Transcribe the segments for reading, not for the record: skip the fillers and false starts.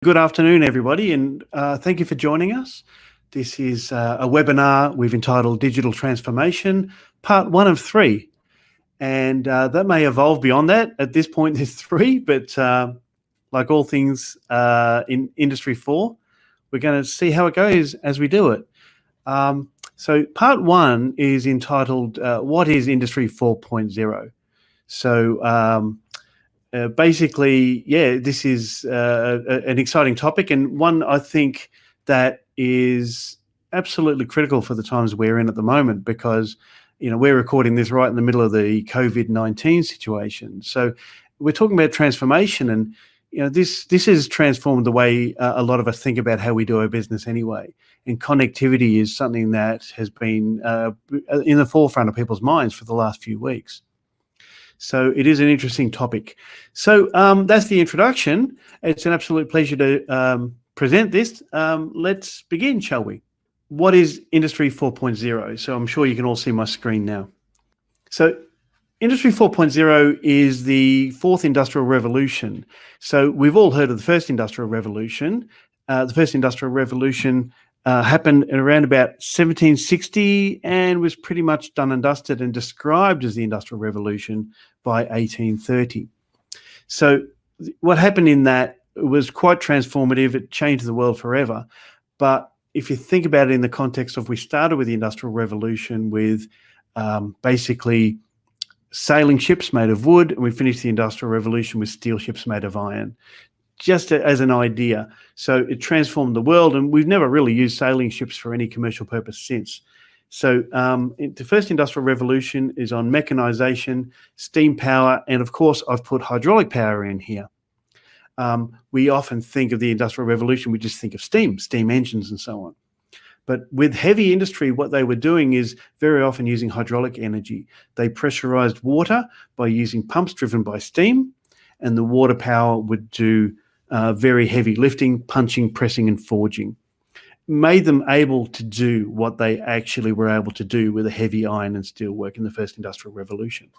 Good afternoon, everybody, and thank you for joining us. This is a webinar we've entitled Digital Transformation, Part 1 of 3. And that may evolve beyond that. At this point, there's 3, but like all things in Industry 4, we're going to see how it goes as we do it. So Part 1 is entitled, What is Industry 4.0? So basically, this is an exciting topic, and one I think that is absolutely critical for the times we're in at the moment, because we're recording this right in the middle of the COVID-19 situation. So we're talking about transformation, and this has transformed the way a lot of us think about how we do our business anyway. And connectivity is something that has been in the forefront of people's minds for the last few weeks. So it is an interesting topic. So that's the introduction. It's an absolute pleasure to present this. Let's begin, shall we? What is Industry 4.0? So I'm sure you can all see my screen now. So Industry 4.0 is the fourth industrial revolution. So we've all heard of the first industrial revolution. The first industrial revolution happened in around about 1760 and was pretty much done and dusted and described as the Industrial Revolution by 1830. So what happened in that was quite transformative. It changed the world forever. But if you think about it in the context of, we started with the Industrial Revolution with basically sailing ships made of wood, and we finished the Industrial Revolution with steel ships made of iron. Just as an idea. So it transformed the world, and we've never really used sailing ships for any commercial purpose since. So the first industrial revolution is on mechanization, steam power, and of course I've put hydraulic power in here. We often think of the industrial revolution, we just think of steam engines and so on. But with heavy industry, what they were doing is very often using hydraulic energy. They pressurized water by using pumps driven by steam, and the water power would do very heavy lifting, punching, pressing, and forging. Made them able to do what they actually were able to do with a heavy iron and steel work in the first industrial revolution.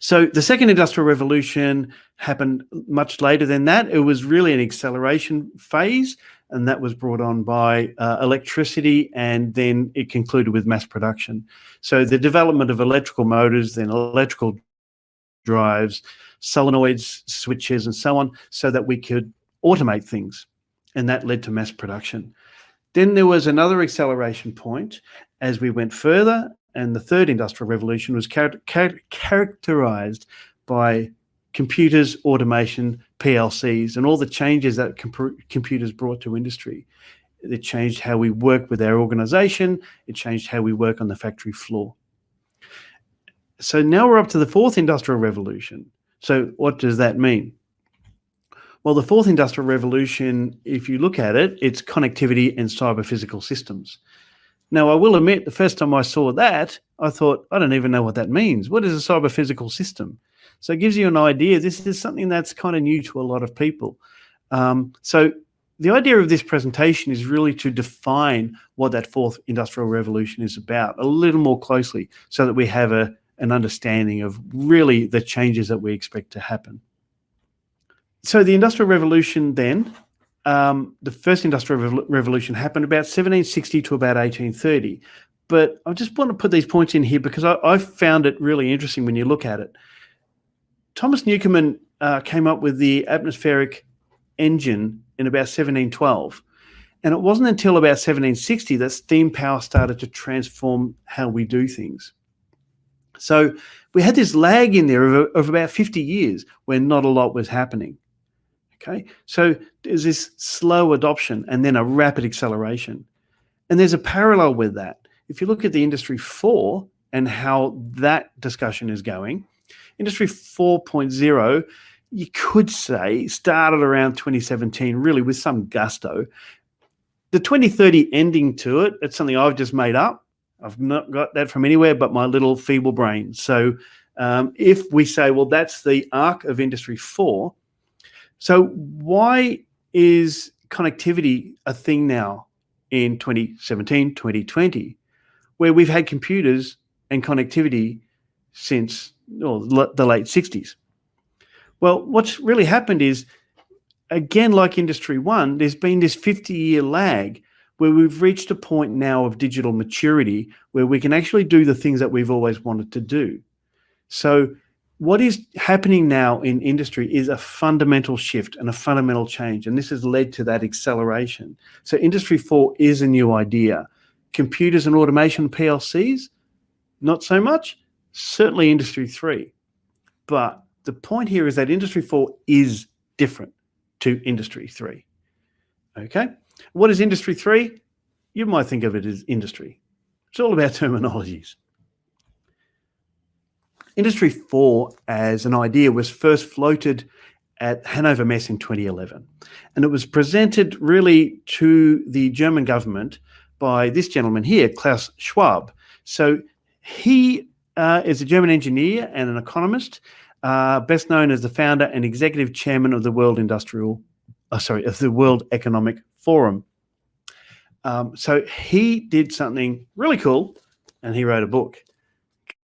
So the second industrial revolution happened much later than that. It was really an acceleration phase, and that was brought on by electricity, and then it concluded with mass production. So the development of electrical motors, then electrical drives, solenoids, switches, and so on, so that we could automate things, and that led to mass production. Then there was another acceleration point as we went further, and the third industrial revolution was characterized by computers, automation, PLCs, and all the changes that computers brought to industry. It changed how we work with our organization. It changed how we work on the factory floor. So now we're up to the fourth industrial revolution. So what does that mean? Well, the fourth industrial revolution, if you look at it, it's connectivity and cyber physical systems. Now, I will admit, the first time I saw that, I thought, I don't even know what that means. What is a cyber physical system? So it gives you an idea. This is something that's kind of new to a lot of people. So the idea of this presentation is really to define what that fourth industrial revolution is about a little more closely, so that we have an understanding of really the changes that we expect to happen. So the Industrial Revolution then, the first Industrial Revolution happened about 1760 to about 1830. But I just want to put these points in here because I found it really interesting when you look at it. Thomas Newcomen came up with the atmospheric engine in about 1712. And it wasn't until about 1760 that steam power started to transform how we do things. So we had this lag in there of about 50 years where not a lot was happening. Okay, so there's this slow adoption and then a rapid acceleration. And there's a parallel with that. If you look at the Industry 4 and how that discussion is going, Industry 4.0, you could say, started around 2017, really with some gusto. The 2030 ending to it, it's something I've just made up. I've not got that from anywhere but my little feeble brain. So if we say, well, that's the arc of Industry 4, so why is connectivity a thing now in 2017, 2020, where we've had computers and connectivity since the late 60s? Well, what's really happened is again, like Industry 1, there's been this 50-year lag where we've reached a point now of digital maturity where we can actually do the things that we've always wanted to do. So what is happening now in industry is a fundamental shift and a fundamental change, and this has led to that acceleration. So Industry 4 is a new idea. Computers and automation PLCs, not so much. Certainly Industry 3. But the point here is that Industry 4 is different to Industry 3. Okay? What is Industry 3? You might think of it as industry. It's all about terminologies. Industry 4 as an idea was first floated at Hanover Messe in 2011. And it was presented really to the German government by this gentleman here, Klaus Schwab. So he is a German engineer and an economist, best known as the founder and executive chairman of the World Economic Forum. So he did something really cool, and he wrote a book.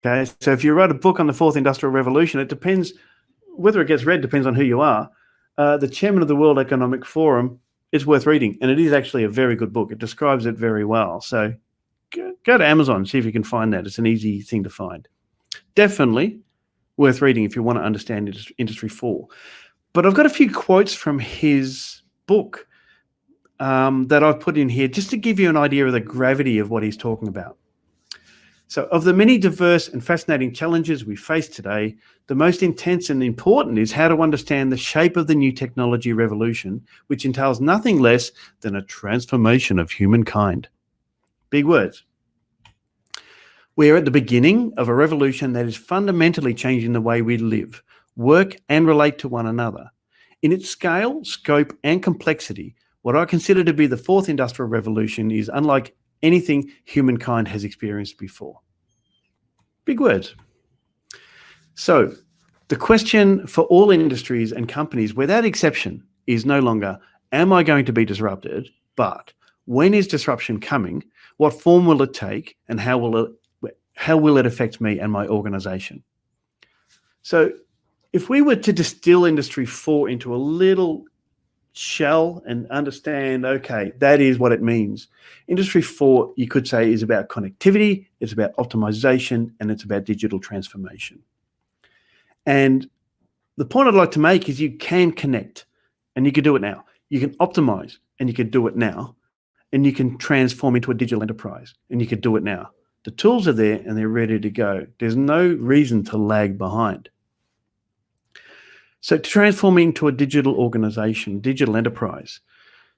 Okay, so if you write a book on the fourth industrial revolution, it depends whether it gets read, depends on who you are. The chairman of the World Economic Forum is worth reading, and it is actually a very good book. It describes it very well. So go to Amazon, see if you can find that. It's an easy thing to find. Definitely worth reading if you want to understand Industry 4. But I've got a few quotes from his book that I've put in here just to give you an idea of the gravity of what he's talking about. So of the many diverse and fascinating challenges we face today, the most intense and important is how to understand the shape of the new technology revolution, which entails nothing less than a transformation of humankind. Big words. We are at the beginning of a revolution that is fundamentally changing the way we live, work, and relate to one another. In its scale, scope, and complexity, what I consider to be the fourth industrial revolution is unlike anything humankind has experienced before. Big words. So the question for all industries and companies, without exception, is no longer, am I going to be disrupted? But when is disruption coming? What form will it take? And how will it affect me and my organization? So if we were to distill Industry 4 into a little shell and understand, okay, that is what it means. Industry 4, you could say, is about connectivity, it's about optimization, and it's about digital transformation. And the point I'd like to make is you can connect, and you can do it now. You can optimize, and you can do it now. And you can transform into a digital enterprise, and you can do it now. The tools are there, and they're ready to go. There's no reason to lag behind. So to transform into a digital organization, digital enterprise.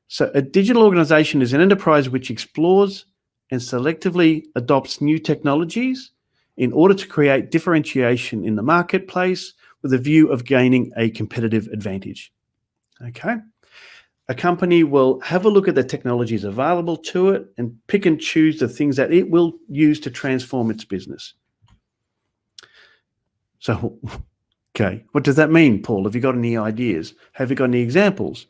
So a digital organization is an enterprise which explores and selectively adopts new technologies in order to create differentiation in the marketplace with a view of gaining a competitive advantage. Okay? A company will have a look at the technologies available to it and pick and choose the things that it will use to transform its business. So, okay, what does that mean, Paul? Have you got any ideas? Have you got any examples?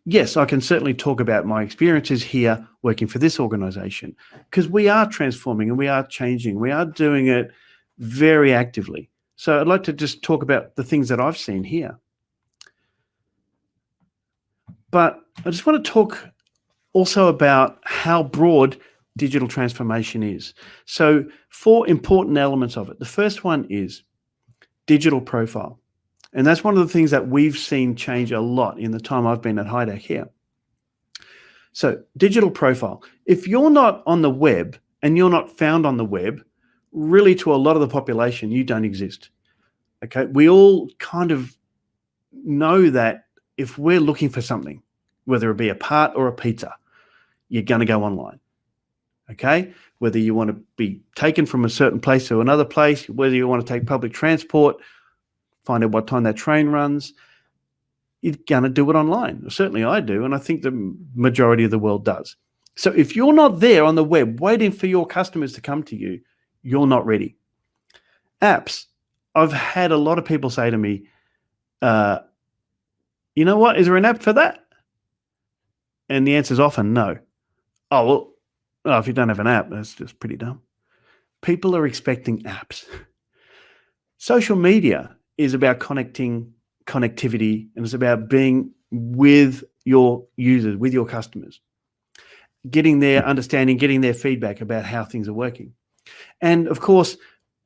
Yes, I can certainly talk about my experiences here working for this organization, because we are transforming and we are changing. We are doing it very actively. So I'd like to just talk about the things that I've seen here. But I just want to talk also about how broad digital transformation is. So 4 important elements of it. The first one is digital profile. And that's one of the things that we've seen change a lot in the time I've been at HYDAC here. So digital profile. If you're not on the web and you're not found on the web, really to a lot of the population, you don't exist. Okay, we all kind of know that if we're looking for something, whether it be a part or a pizza, you're going to go online. Okay, whether you want to be taken from a certain place to another place, whether you want to take public transport, find out what time that train runs, you're going to do it online. Certainly I do, and I think the majority of the world does. So if you're not there on the web waiting for your customers to come to you, you're not ready. Apps. I've had a lot of people say to me, you know what, is there an app for that? And the answer is often no. Oh, well, if you don't have an app, that's just pretty dumb. People are expecting apps. Social media is about connectivity, and it's about being with your users, with your customers, getting their understanding, getting their feedback about how things are working. And of course,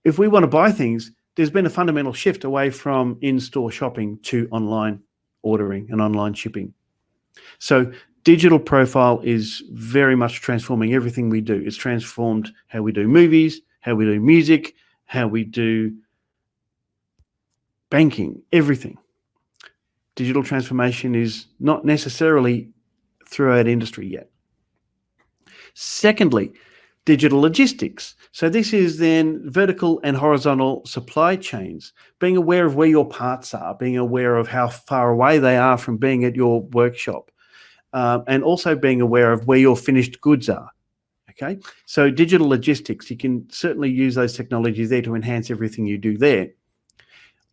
if we want to buy things, there's been a fundamental shift away from in-store shopping to online ordering and online shipping. So digital profile is very much transforming everything we do. It's transformed how we do movies, how we do music, how we do banking, everything. Digital transformation is not necessarily throughout industry yet. Secondly, digital logistics. So this is then vertical and horizontal supply chains, being aware of where your parts are, being aware of how far away they are from being at your workshop, and also being aware of where your finished goods are. Okay, so digital logistics, you can certainly use those technologies there to enhance everything you do there.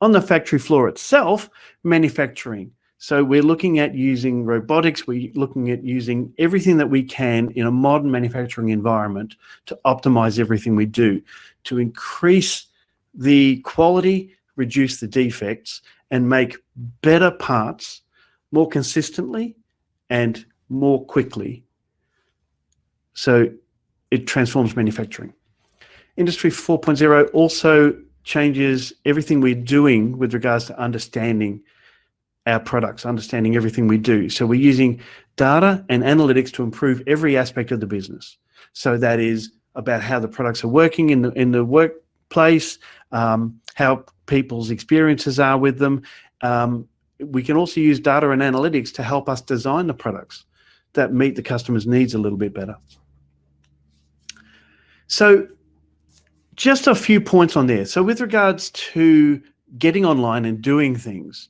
On the factory floor itself, manufacturing. So we're looking at using robotics, we're looking at using everything that we can in a modern manufacturing environment to optimize everything we do, to increase the quality, reduce the defects, and make better parts more consistently and more quickly. So it transforms manufacturing. Industry 4.0 also changes everything we're doing with regards to understanding our products, understanding everything we do. So we're using data and analytics to improve every aspect of the business. So that is about how the products are working in the workplace, how people's experiences are with them. We can also use data and analytics to help us design the products that meet the customer's needs a little bit better. So just a few points on there. So with regards to getting online and doing things,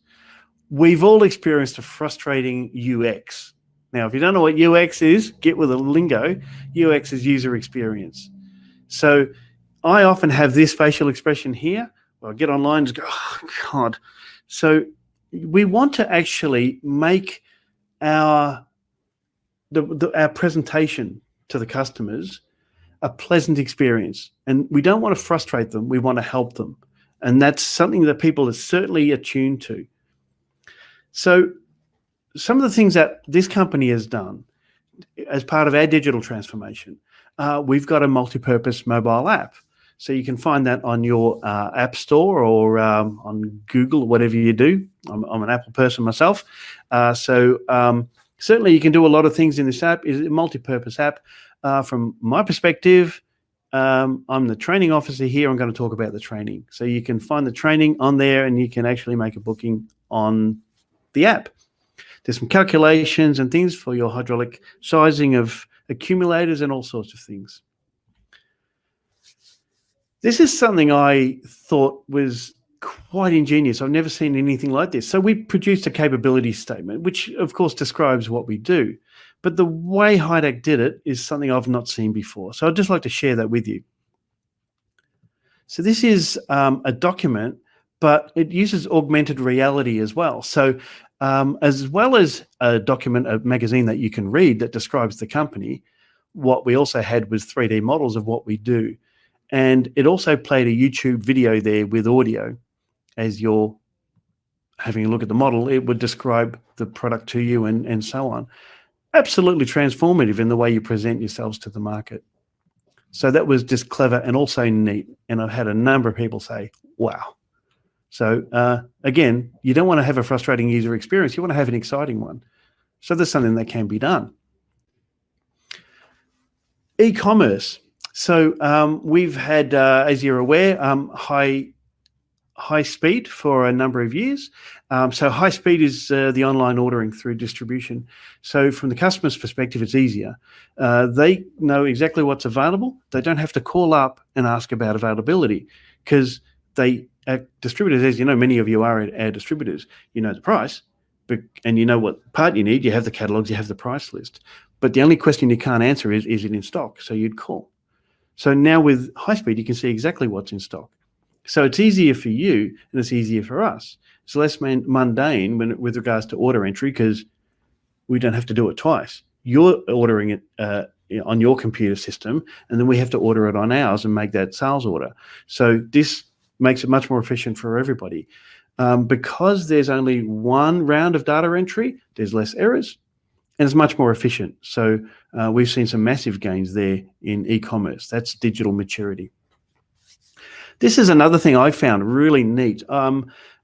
we've all experienced a frustrating UX. Now, if you don't know what UX is, get with the lingo. UX is user experience. So I often have this facial expression here. Well, I get online and just go, oh, God. So we want to actually make our presentation to the customers a pleasant experience. And we don't want to frustrate them. We want to help them. And that's something that people are certainly attuned to. So some of the things that this company has done as part of our digital transformation, we've got a multi-purpose mobile app. So you can find that on your app store or on Google, or whatever you do. I'm an Apple person myself. So certainly you can do a lot of things in this app. It's a multi-purpose app. From my perspective, I'm the training officer here. I'm going to talk about the training. So you can find the training on there and you can actually make a booking on the app. There's some calculations and things for your hydraulic sizing of accumulators and all sorts of things. This is something I thought was quite ingenious. I've never seen anything like this. So we produced a capability statement, which of course describes what we do. But the way HYDAC did it is something I've not seen before. So I'd just like to share that with you. So this is a document, but it uses augmented reality as well. So as well as a document, a magazine that you can read that describes the company, what we also had was 3D models of what we do. And it also played a YouTube video there with audio. As you're having a look at the model, it would describe the product to you and so on. Absolutely transformative in the way you present yourselves to the market. So that was just clever and also neat. And I've had a number of people say, wow. So again, you don't want to have a frustrating user experience. You want to have an exciting one. So there's something that can be done. E-commerce. So we've had, as you're aware, high speed for a number of years. So high speed is the online ordering through distribution. So from the customer's perspective, it's easier. They know exactly what's available. They don't have to call up and ask about availability because distributors, as you know, many of you are our distributors, you know the price and you know what part you need. You have the catalogs, you have the price list. But the only question you can't answer is it in stock? So you'd call. So now with high speed, you can see exactly what's in stock. So it's easier for you and it's easier for us. It's less mundane with regards to order entry because we don't have to do it twice. You're ordering it on your computer system and then we have to order it on ours and make that sales order. So this makes it much more efficient for everybody. Because there's only one round of data entry, there's less errors, and it's much more efficient. So we've seen some massive gains there in e-commerce. That's digital maturity. This is another thing I found really neat.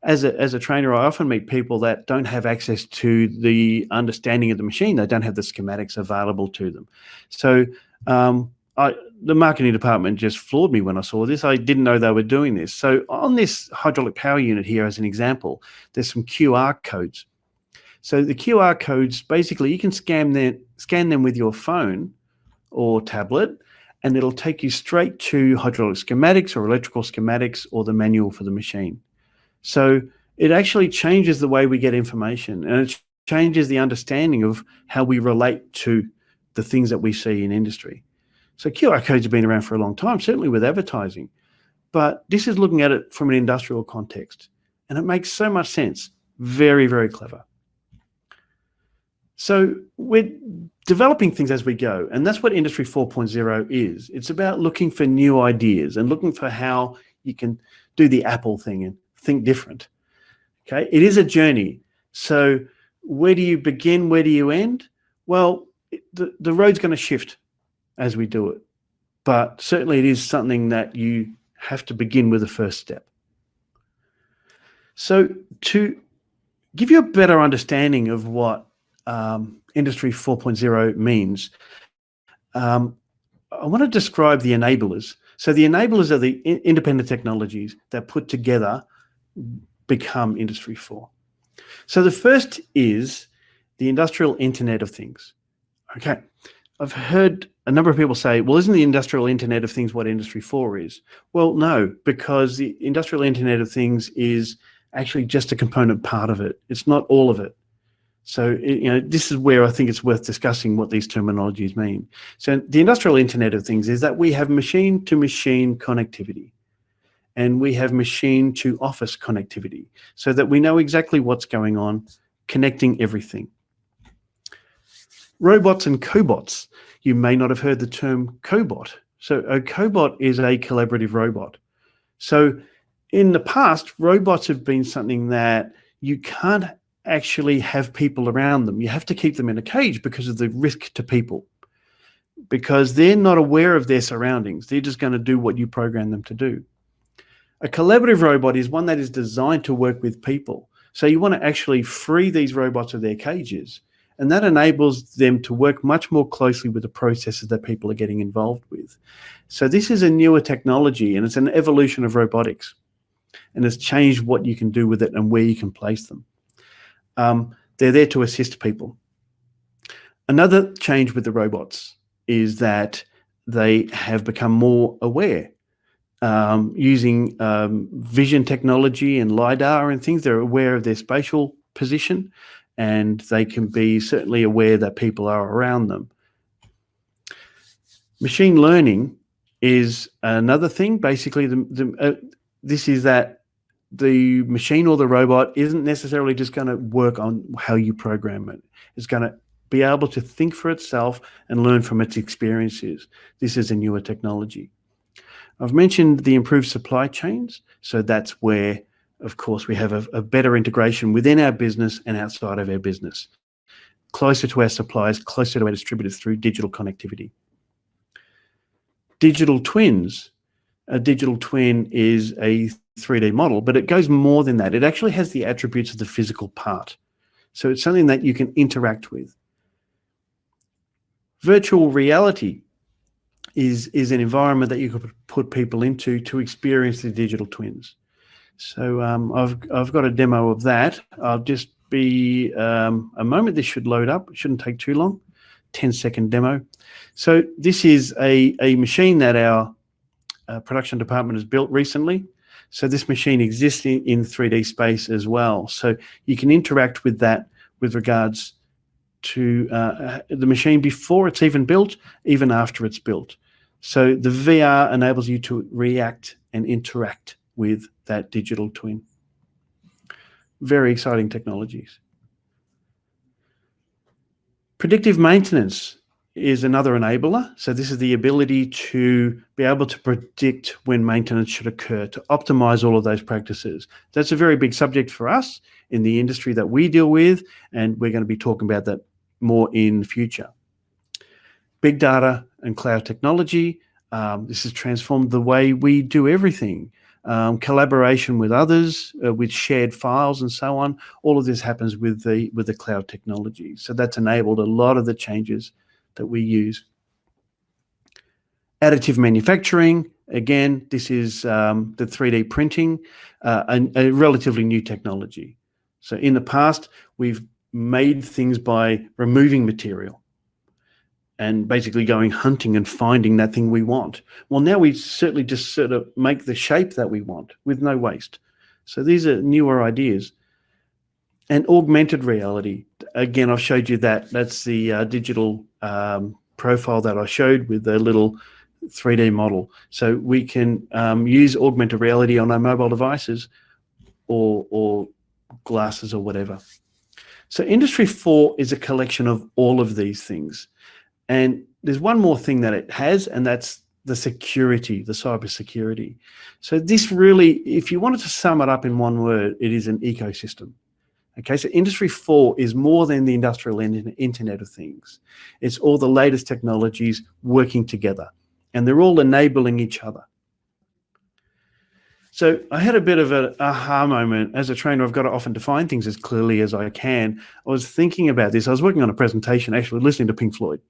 As a trainer, I often meet people that don't have access to the understanding of the machine. They don't have the schematics available to them. So the marketing department just floored me when I saw this. I didn't know they were doing this. So on this hydraulic power unit here, as an example, there's some QR codes. So the QR codes, basically, you can scan them with your phone or tablet, and it'll take you straight to hydraulic schematics or electrical schematics or the manual for the machine. So it actually changes the way we get information, and it changes the understanding of how we relate to the things that we see in industry. So QR codes have been around for a long time, certainly with advertising, but this is looking at it from an industrial context, and it makes so much sense. Very, very clever. So we're developing things as we go, and that's what Industry 4.0 is. It's about looking for new ideas and looking for how you can do the Apple thing and think different. Okay, it is a journey. So where do you begin? Where do you end? Well, the road's going to shift as we do it, but certainly it is something that you have to begin with the first step. So to give you a better understanding of what Industry 4.0 means, I want to describe the enablers. So the enablers are the independent technologies that put together become Industry 4. So the first is the Industrial Internet of Things. Okay, I've heard a number of people say, well, isn't the Industrial Internet of Things what Industry 4 is? Well, no, because the Industrial Internet of Things is actually just a component part of it. It's not all of it. So, this is where I think it's worth discussing what these terminologies mean. So the Industrial Internet of Things is that we have machine-to-machine connectivity, and we have machine-to-office connectivity, so that we know exactly what's going on, connecting everything. Robots and cobots. You may not have heard the term cobot. So a cobot is a collaborative robot. So in the past, robots have been something that you can't actually have people around them. You have to keep them in a cage because of the risk to people, because they're not aware of their surroundings. They're just going to do what you program them to do. A collaborative robot is one that is designed to work with people. So you want to actually free these robots of their cages, and that enables them to work much more closely with the processes that people are getting involved with. So this is a newer technology, and it's an evolution of robotics, and it's changed what you can do with it and where you can place them. They're there to assist people. Another change with the robots is that they have become more aware. Using vision technology and LiDAR and things, they're aware of their spatial position, and they can be certainly aware that people are around them. Machine learning is another thing. Basically, this is that the machine or the robot isn't necessarily just going to work on how you program it. It's going to be able to think for itself and learn from its experiences. This is a newer technology. I've mentioned the improved supply chains. So that's where, of course, we have a better integration within our business and outside of our business, closer to our suppliers, closer to our distributors through digital connectivity. Digital twins. A digital twin is a 3D model, but it goes more than that. It actually has the attributes of the physical part. So it's something that you can interact with. Virtual reality is an environment that you could put people into to experience the digital twins. So I've got a demo of that. I'll just be a moment. This should load up. It shouldn't take too long. 10-second demo. So this is a machine that our production department has built recently. So this machine exists in 3D space as well. So you can interact with that with regards to the machine before it's even built, even after it's built. So the VR enables you to react and interact with that digital twin. Very exciting technologies. Predictive maintenance is another enabler. So this is the ability to be able to predict when maintenance should occur, to optimize all of those practices. That's a very big subject for us in the industry that we deal with, and we're going to be talking about that more in the future. Big data and cloud technology. This has transformed the way we do everything. Collaboration with others, with shared files and so on. All of this happens with the cloud technology. So that's enabled a lot of the changes that we use. Additive manufacturing, again, this is the 3D printing, a relatively new technology. So in the past, we've made things by removing material and basically going hunting and finding that thing we want. Well, now we certainly just sort of make the shape that we want with no waste. So these are newer ideas. And augmented reality, again, I've showed you that. That's the digital profile that I showed with the little 3D model. So we can use augmented reality on our mobile devices or glasses or whatever. So Industry 4 is a collection of all of these things. And there's one more thing that it has, and that's the security, the cybersecurity. So this really, if you wanted to sum it up in one word, it is an ecosystem. Okay, so Industry 4 is more than the industrial Internet of Things. It's all the latest technologies working together, and they're all enabling each other. So I had a bit of an aha moment. As a trainer, I've got to often define things as clearly as I can. I was thinking about this. I was working on a presentation, actually listening to Pink Floyd.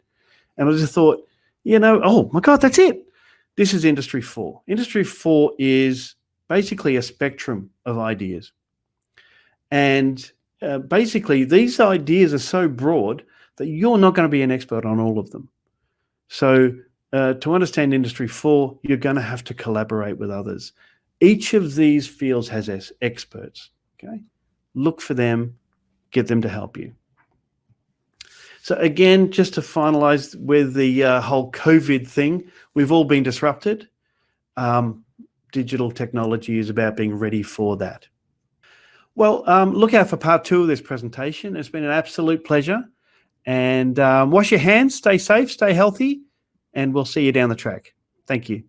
And I just thought, oh my God, that's it. This is Industry 4. Industry 4 is basically a spectrum of ideas. And basically, these ideas are so broad that you're not going to be an expert on all of them. So to understand Industry 4, you're going to have to collaborate with others. Each of these fields has experts. Okay, look for them, get them to help you. So again, just to finalize with the whole COVID thing, we've all been disrupted. Digital technology is about being ready for that. Well, look out for part 2 of this presentation. It's been an absolute pleasure. And wash your hands, stay safe, stay healthy, and we'll see you down the track. Thank you.